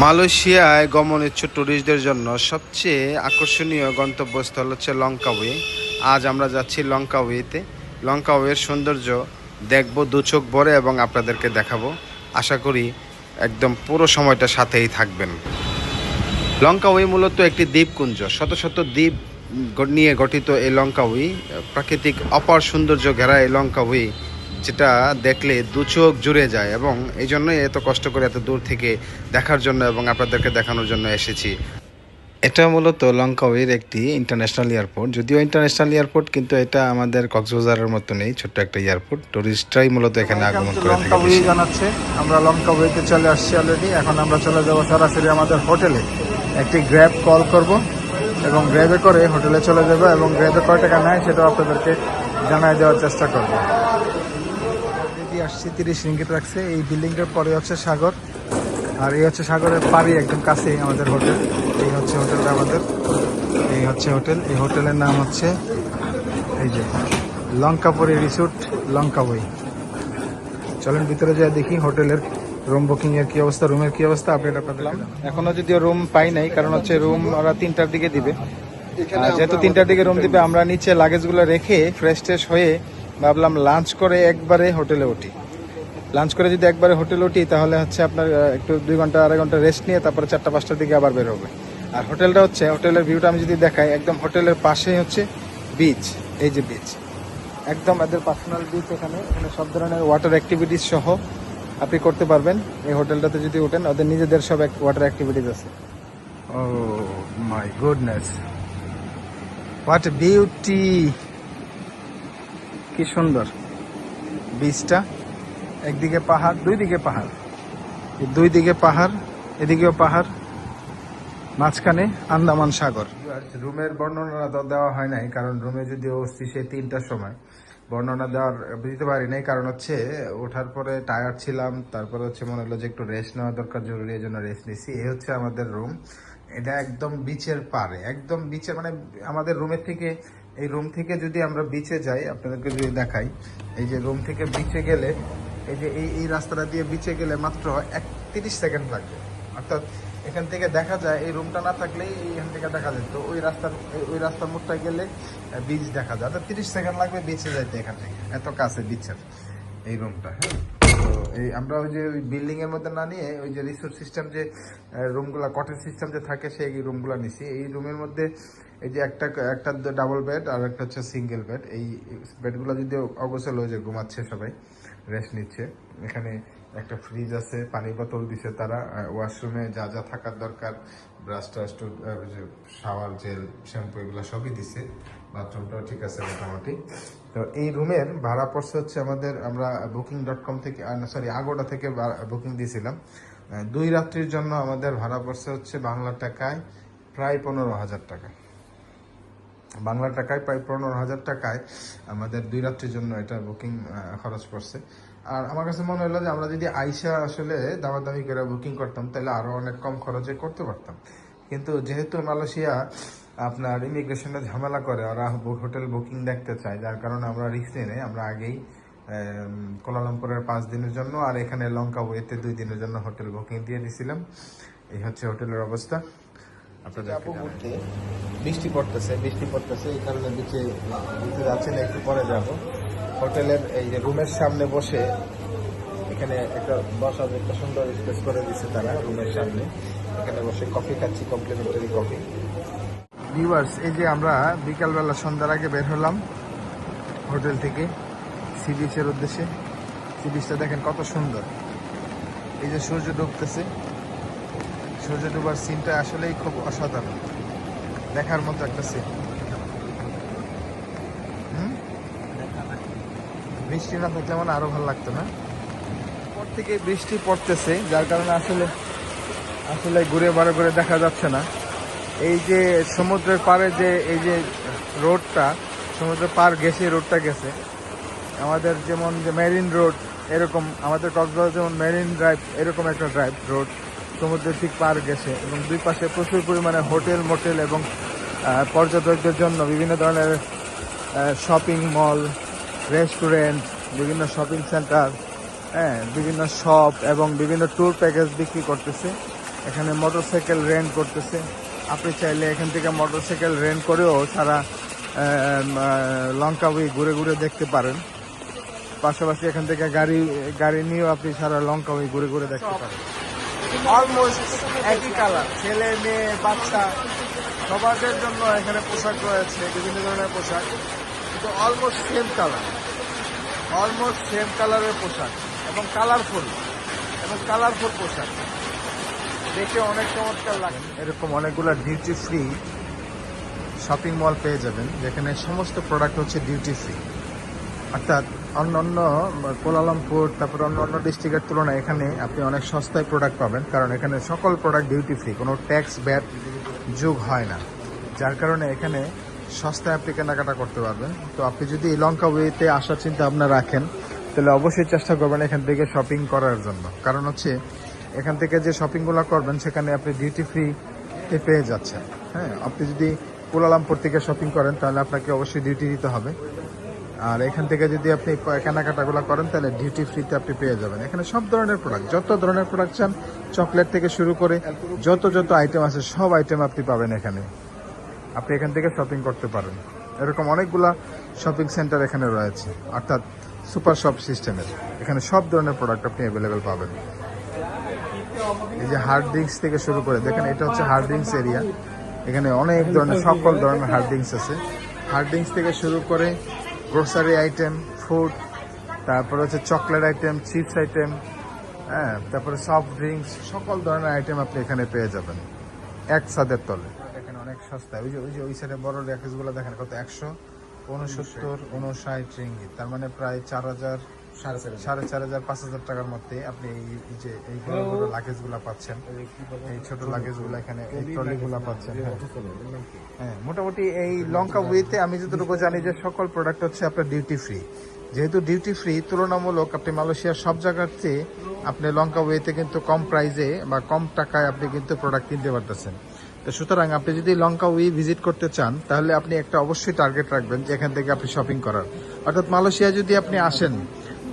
মালয়েশিয়ায় গমন ইচ্ছুক ট্যুরিস্টদের জন্য সবচেয়ে আকর্ষণীয় গন্তব্যস্থল হচ্ছে লঙ্কাওয়ে। আজ আমরা যাচ্ছি লঙ্কাওয়েতে। লঙ্কাওয়ের সৌন্দর্য দেখব দু চোখ ভরে এবং আপনাদেরকে দেখাবো। আশা করি একদম পুরো সময়টা সাথেই থাকবেন। লঙ্কাওয়ে মূলত একটি দ্বীপপুঞ্জ, শত শত দ্বীপ নিয়ে গঠিত এই লঙ্কাওয়ে। প্রাকৃতিক অপার সৌন্দর্য ঘেরা এই লঙ্কাওয়ে, যেটা দেখলে দু চোখ জুড়ে যায়, এবং এই জন্যই এত কষ্ট করে এত দূর থেকে দেখার জন্য এবং আপনাদেরকে দেখানোর জন্য এসেছি। এটা মূলত লঙ্কাওয়ের একটি ইন্টারন্যাশনাল এয়ারপোর্ট। যদিও ইন্টারন্যাশনাল এয়ারপোর্ট, কিন্তু এটা আমাদের কক্সবাজারের মতো নেই, ছোট্ট একটা এয়ারপোর্ট। টুরিস্টরাই মূলত এখানে আগমন করে থাকে বেশি। জানাচ্ছে আমরা লঙ্কাওয়েতে চলে আসছি অলরেডি। এখন আমরা চলে যাব সরাসরি আমাদের হোটেলে। একটি গ্র্যাব কল করব এবং গ্র্যাবে করে হোটেলে চলে যাব, এবং গ্র্যাবে কয় টাকা নেয় সেটাও আপনাদেরকে জানাই দেওয়ার চেষ্টা করব। আসছি 30 রিঙ্গিত রাখছে। এই বিল্ডিংটার পরে হচ্ছে সাগর, আর এই হচ্ছে সাগরের পাড়ি একদম কাছেই আমাদের হোটেল। এই হচ্ছে হোটেলটা আমাদের, এই হচ্ছে হোটেল। এই হোটেলের নাম হচ্ছে এই যে লঙ্কাপুরি রিসোর্ট লঙ্কাওয়ে। চলেন ভিতরে যাই দেখি হোটেলের রুম বুকিং এর কি অবস্থা, রুমের কি অবস্থা আপডেট আপনাদের। এখনো যদিও রুম পাই নাই, কারণ হচ্ছে রুম ওরা 3টার দিকে দিবে। যেহেতু 3টার দিকে রুম দিবে, আমরা নিচে লাগেজগুলো রেখে ফ্রেশ ট্রেশ হয়ে ভাবলাম লাঞ্চ করে একবারে হোটেলে উঠি। লাঞ্চ করে যদি একবারে হোটেলে উঠি তাহলে হচ্ছে আপনার একটু 2 ঘন্টা 2.5 ঘন্টা রেস্ট নিয়ে তারপরে 4টা 5টার দিকে আবার বের হবে। আর হোটেলটা হচ্ছে, হোটেলের ভিউটা আমি যদি দেখাই, একদম হোটেলের পাশেই হচ্ছে বিচ। এই যে বিচ, একদম এদের পার্সোনাল বিচ। এখানে সব ধরনের ওয়াটার অ্যাক্টিভিটিস সহ আপনি করতে পারবেন এই হোটেলটাতে যদি ওঠেন। ওদের নিজেদের সব ওয়াটার অ্যাক্টিভিটিস আছে। ও মাই গুডনেস, হোয়াট বিউটি! কি সুন্দর বিচটা। একদিকে পাহাড়, দুই দিকে পাহাড়, দুই দিকে পাহাড়, এদিকেও পাহাড়, মাঝখানে আন্দামান সাগর। রুমের বর্ণনা দেওয়া হয় নাই, কারণ রুমে যদিও উঠছি সে 3টার সময়। বর্ণনা দিতে পারি নাই, কারণ হচ্ছে ওঠার পরে টায়ার্ড ছিলাম। তারপরে হচ্ছে মনে হলো যে একটু রেস্ট নেওয়া দরকার, জরুরি, এই জন্য রেস্ট নিচ্ছি। এই হচ্ছে আমাদের রুম। এটা একদম বিচের পাড়ে, একদম বিচের, মানে আমাদের রুমের থেকে, এই রুম থেকে যদি আমরা বিচে যাই, আপনাদেরকে যদি দেখাই, এই যে রুম থেকে বিচে গেলে, এই যে এই রাস্তাটা দিয়ে বিচে গেলে মাত্র 30 সেকেন্ড লাগবে। অর্থাৎ এখান থেকে দেখা যায়, এই রুমটা না থাকলেই এখান থেকে দেখা যেত ওই রাস্তার মোড়টায় গেলে বিচ দেখা যায়। অর্থাৎ 30 সেকেন্ড লাগবে বিচে যাইতে এখান থেকে, এত কাছে বিচের এই রুমটা। হ্যাঁ, তো এই আমরা ওই যে ওই বিল্ডিং এর মধ্যে না নিয়ে ওই যে রিসোর্ট সিস্টেম, যে রুমগুলা কটেজ সিস্টেম যে থাকে, সেই রুমগুলা নিছি। এই রুমের মধ্যে এই যে একটা ডাবল বেড আর একটা হচ্ছে সিঙ্গেল বেড। এই বেডগুলো যদি অগোছাল হয়ে যায়, ঘুমাচ্ছে সবাই, রেস্ট নিচ্ছে। এখানে একটা ফ্রিজ আছে, পানি বোতল দিছে তারা। ওয়াশরুমে যা যা থাকার দরকার, ব্রাশ টাশ, শাওয়ার জেল, শ্যাম্পু, এগুলো সবই দিছে। বাথরুমটাও ঠিক আছে মোটামুটি। তো এই রুমের ভাড়া পড়ছে হচ্ছে আমাদের, আমরা booking.com থেকে, সরি আগোডা থেকে বুকিং দিয়েছিলাম। 2 রাত্রির জন্য আমাদের ভাড়া পড়ছে হচ্ছে বাংলা টাকায় প্রায় 15,000 টাকা। বাংলা টাকায় প্রায় 15,000 টাকায় আমাদের 2 রাত্রির জন্য এটা বুকিং খরচ পড়ছে। আর আমার কাছে মনে হলো যে আমরা যদি আইসা আসলে দামাদামি করে বুকিং করতাম, তাহলে আরো অনেক কম খরচে করতে পারতাম। কিন্তু যেহেতু মালয়েশিয়া আপনার ইমিগ্রেশনে ঝামেলা করে, ওরা হোটেল বুকিং দেখতে চায়, যার কারণে আমরা রিস্ক নিয়ে নেই। আমরা আগেই কুয়ালালামপুরের 5 দিনের জন্য আর এখানে লঙ্কাওয়েতে 2 দিনের জন্য হোটেল বুকিং দিয়ে দিয়েছিলাম। এই হচ্ছে হোটেলের অবস্থা। বৃষ্টি পড়তেছে এই কারণে বিচে যাচ্ছে না, একটু পরে যাব। হোটেলের এই যে রুমের সামনে বসে, এখানে একটা বসার একটা সুন্দর স্পেস করে দিচ্ছে তারা রুমের সামনে। এখানে বসে কফি খাচ্ছি, কমপ্লিমেন্টারি কফি। ভিউয়ার্স, এই যে আমরা বিকালবেলা সন্ধ্যার আগে বের হলাম হোটেল থেকে সি বিচের উদ্দেশ্যে। সি বিচটা দেখেন কত সুন্দর। এই যে সূর্য ডুবতেছে, সূর্য ডুবার সিনটা আসলেই খুব অসাধারণ, দেখার মতো একটা সিন। বৃষ্টি না থাকলে মানে আরো ভালো লাগতো না। পর থেকে বৃষ্টি পড়তেছে, যার কারণে আসলে ঘুরে বারে ঘুরে দেখা যাচ্ছে না। এই যে সমুদ্রের পাড়ে যে এই যে রোডটা, সমুদ্রের পার গেছে, রোডটা গেছে আমাদের, যেমন যে মেরিন রোড, এরকম আমাদের কক্সবাজার যেমন মেরিন ড্রাইভ, এরকম একটা ড্রাইভ রোড সমুদ্রের ঠিক পার গেছে। এবং দুই পাশে প্রচুর পরিমাণে হোটেল মোটেল এবং পর্যটকদের জন্য বিভিন্ন ধরনের শপিং মল, রেস্টুরেন্ট, বিভিন্ন শপিং সেন্টার, হ্যাঁ, বিভিন্ন শপ এবং বিভিন্ন ট্যুর প্যাকেজ বিক্রি করতেছে। এখানে মোটরসাইকেল রেন্ট করতেছে। আপনি চাইলে এখান থেকে মোটরসাইকেল রেন্ট করেও সারা লঙ্কাউই ঘুরে ঘুরে দেখতে পারেন। পাশাপাশি এখান থেকে গাড়ি নিয়েও আপনি সারা লঙ্কাউই ঘুরে ঘুরে দেখতে পারেন। অলমোস্ট একই কালার, ছেলে মেয়ে বাচ্চা সবার জন্য এখানে পোশাক রয়েছে, বিভিন্ন ধরনের পোশাক, কিন্তু অলমোস্ট সেম কালারের পোশাক এবং কালারফুল পোশাক দেখে অনেক চমৎকার লাগে। এরকম অনেকগুলো ডিউটি ফ্রি শপিং মল পেয়ে যাবেন, যেখানে সমস্ত প্রোডাক্ট হচ্ছে ডিউটি ফ্রি। অর্থাৎ অন্য কোলালামপুর তারপর অন্য ডিস্ট্রিক্টের তুলনায় এখানে আপনি অনেক সস্তায় প্রোডাক্ট পাবেন, কারণ এখানে সকল প্রোডাক্ট ডিউটি ফ্রি, কোনো ট্যাক্স ব্যাট যোগ হয় না, যার কারণে এখানে সস্তায় আপনি কেনাকাটা করতে পারবেন। তো আপনি যদি লঙ্কাউইতে আসার চিন্তা ভাবনা রাখেন, তাহলে অবশ্যই চেষ্টা করবেন এখান থেকে শপিং করার জন্য, কারণ হচ্ছে এখান থেকে যে শপিংগুলো করবেন সেখানে আপনি ডিউটি ফ্রিতে পেয়ে যাচ্ছেন। হ্যাঁ, আপনি যদি কুয়ালালামপুর থেকে শপিং করেন তাহলে আপনাকে অবশ্যই ডিউটি দিতে হবে, আর এখান থেকে যদি আপনি কেনাকাটাগুলো করেন তাহলে ডিউটি ফ্রিতে আপনি পেয়ে যাবেন। এখানে সব ধরনের প্রোডাক্ট, যত ধরনের প্রোডাক্ট চান, চকলেট থেকে শুরু করে যত আইটেম আছে সব আইটেম আপনি পাবেন এখানে। আপনি এখান থেকে শপিং করতে পারেন। এরকম অনেকগুলা শপিং সেন্টার এখানে রয়েছে, অর্থাৎ সুপার শপ সিস্টেমের। এখানে সব ধরনের প্রোডাক্ট আপনি অ্যাভেলেবেল পাবেন। এই যে হার্ড ড্রিঙ্কস থেকে শুরু করে দেখেন, এটা হচ্ছে হার্ড ড্রিঙ্কস এরিয়া। এখানে অনেক ধরনের সকল ধরনের হার্ড ড্রিঙ্কস আছে। হার্ড ড্রিঙ্কস থেকে শুরু করে গ্রোসারি আইটেম, ফুড, তারপরে হচ্ছে চকলেট আইটেম, চিপস আইটেম, হ্যাঁ, তারপরে সফট ড্রিঙ্কস, সকল ধরনের আইটেম আপনি এখানে পেয়ে যাবেন এক ছাদের তলে। এখানে অনেক সস্তা। ওই সাইডে বড় র্যাকেজগুলো দেখেন কত, 169 রিঙ্গিত, তার মানে প্রায় 4,000, 4,500 5,000 টাকার মধ্যে আপনি এই বড় বড় লাগেজগুলো পাচ্ছেন, এই ছোট লাগেজগুলো এখানে, এই ট্রলিগুলো পাচ্ছেন। হ্যাঁ, মোটামুটি এই লঙ্কাউইতে আমি যতটুকু জানি যে সকল প্রোডাক্ট হচ্ছে আপনার ডিউটি ফ্রি। যেহেতু ডিউটি ফ্রি, তুলনামূলক আপনি মালয়েশিয়ার সব জায়গার চেয়ে আপনি লঙ্কাউইতে কিন্তু কম প্রাইসে বা কম টাকায় আপনি কিন্তু প্রোডাক্ট কিনতে পারতেছেন। তো সুতরাং আপনি যদি লঙ্কাউই ভিজিট করতে চান তাহলে আপনি একটা অবশ্যই টার্গেট রাখবেন যে এখান থেকে আপনি শপিং করার। অর্থাৎ মালয়েশিয়া যদি আপনি আসেন,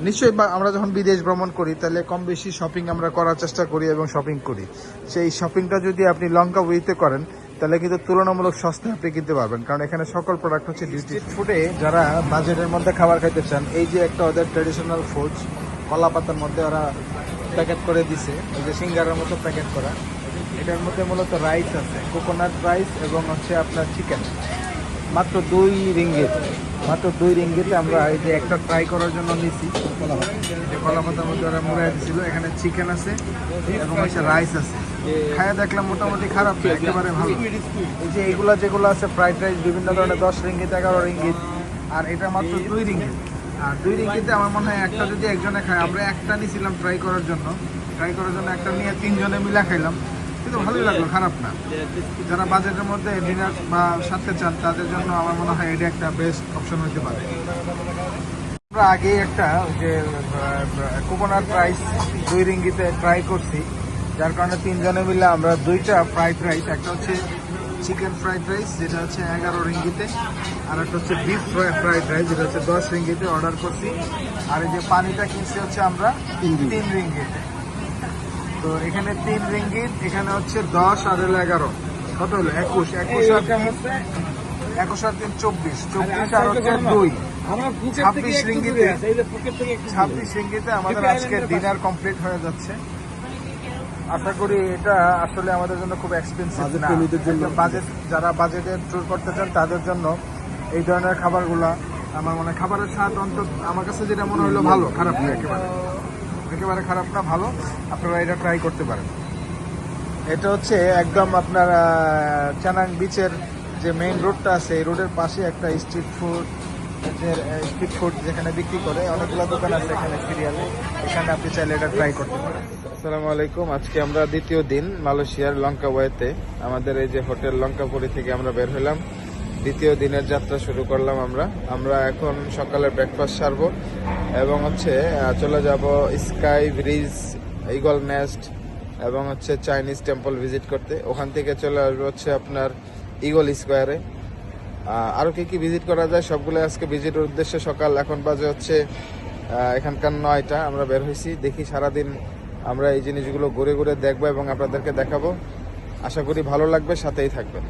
নিশ্চয়ই আমরা যখন বিদেশ ভ্রমণ করি তাহলে কম বেশি শপিং আমরা করার চেষ্টা করি এবং শপিং করি। সেই শপিংটা যদি আপনি লঙ্কাউইতে করেন তাহলে কিন্তু তুলনামূলক সস্তায় আপনি কিনতে পারবেন, কারণ এখানে সকল প্রোডাক্ট হচ্ছে ডিউটি ফুডে। যারা বাজেটের মধ্যে খাবার খাইতে চান, এই যে একটা ওদের ট্রেডিশনাল ফুড কলা পাতার মধ্যে ওরা প্যাকেট করে দিছে, এই যে সিঙ্গারের মতো প্যাকেট করা। এটার মধ্যে মূলত রাইস আছে, কোকোনাট রাইস এবং হচ্ছে আপনার চিকেন, মাত্র 2 রিঙ্গিতে আমরা এই যে একটা ট্রাই করার জন্য নিছি। কলা পাতার মধ্যে ওরা মুড়াই দিছিল, এখানে চিকেন আছে এবং হচ্ছে রাইস আছে। খায়া দেখলাম মোটামুটি খারাপ না, একেবারে ভালো। এই যে এইগুলা যেগুলো আছে ফ্রাইড রাইস বিভিন্ন ধরনের 10 রিঙ্গিত, 11 রিঙ্গিত, আর এটা মাত্র 2 রিঙ্গিত। আর 2 রিঙ্গিতে আমার মনে হয় একটা যদি একজনে খায়, আমরা একটা নিয়েছিলাম ট্রাই করার জন্য একটা নিয়ে 3 জনে মিলে খাইলাম, কিন্তু ভালোই লাগলো, খারাপ না। যারা বাজেটের মধ্যে ডিনার বা সাথে চান তাদের জন্য আমার মনে হয় এটা একটা বেস্ট অপশন হতে পারে। আমরা আগে একটা যে কোকোনাট রাইস 2 রিঙ্গিতে ট্রাই করছি, যার কারণে 3 জনে মিলে আমরা 2টা ফ্রাইড রাইস, একটা হচ্ছে চিকেন ফ্রাইড রাইস যেটা হচ্ছে 11 রিঙ্গিতে, আর একটা হচ্ছে বিফ ফ্রাইড রাইস যেটা হচ্ছে 10 রিঙ্গিতে অর্ডার করছি। আর এই যে পানিটা কিনছি হচ্ছে আমরা 3 রিঙ্গিতে। তো এখানে 3 রিঙ্গিত, এখানে হচ্ছে 10 আর 11, কত হলো? 21 আর 3 24 আর হচ্ছে 2, 26 রিঙ্গিতে আমাদের আজকে ডিনার কমপ্লিট হয়ে যাচ্ছে। আশা করি এটা আসলে আমাদের জন্য খুব এক্সপেন্সিভ না। বাজেট, যারা বাজেটে ট্যুর করতে চান তাদের জন্য এই ধরনের খাবারগুলা, আমার মনে হয় খাবারের স্বাদ অন্তত আমার কাছে যেটা মনে হলো ভালো, খারাপ না, একেবারে খারাপ না, ভালো। আপনারা এটা ট্রাই করতে পারেন। এটা হচ্ছে একদম আপনার চানাং বিচের যে মেইন রোডটা আছে, এই রোডের পাশে একটা স্ট্রিট ফুড যেখানে বিক্রি করে, অনেকগুলো দোকান আছে এখানে সিরিয়ালে, এখানে আপনি চাইলে এটা ট্রাই করতে পারেন। আসসালামু আলাইকুম। আজকে আমরা দ্বিতীয় দিন মালয়েশিয়ার লঙ্কাওয়েতে, আমাদের এই যে হোটেল লঙ্কাপুরি থেকে আমরা বের হলাম, দ্বিতীয় দিনের যাত্রা শুরু করলাম। আমরা এখন সকালে ব্রেকফাস্ট সারবো এবং হচ্ছে চলে যাব স্কাই ব্রিজ, ইগল নেস্ট এবং হচ্ছে চাইনিজ টেম্পল ভিজিট করতে। ওখান থেকে চলে আসবো হচ্ছে আপনার ইগল স্কোয়ারে। আরও কি ভিজিট করা যায় সবগুলো আজকে ভিজিটের উদ্দেশ্যে। সকাল এখন বাজে হচ্ছে এখানকার 9টা, আমরা বের হয়েছি। দেখি সারাদিন আমরা এই জিনিসগুলো ঘুরে ঘুরে দেখবো এবং আপনাদেরকে দেখাবো। আশা করি ভালো লাগবে, সাথেই থাকবেন।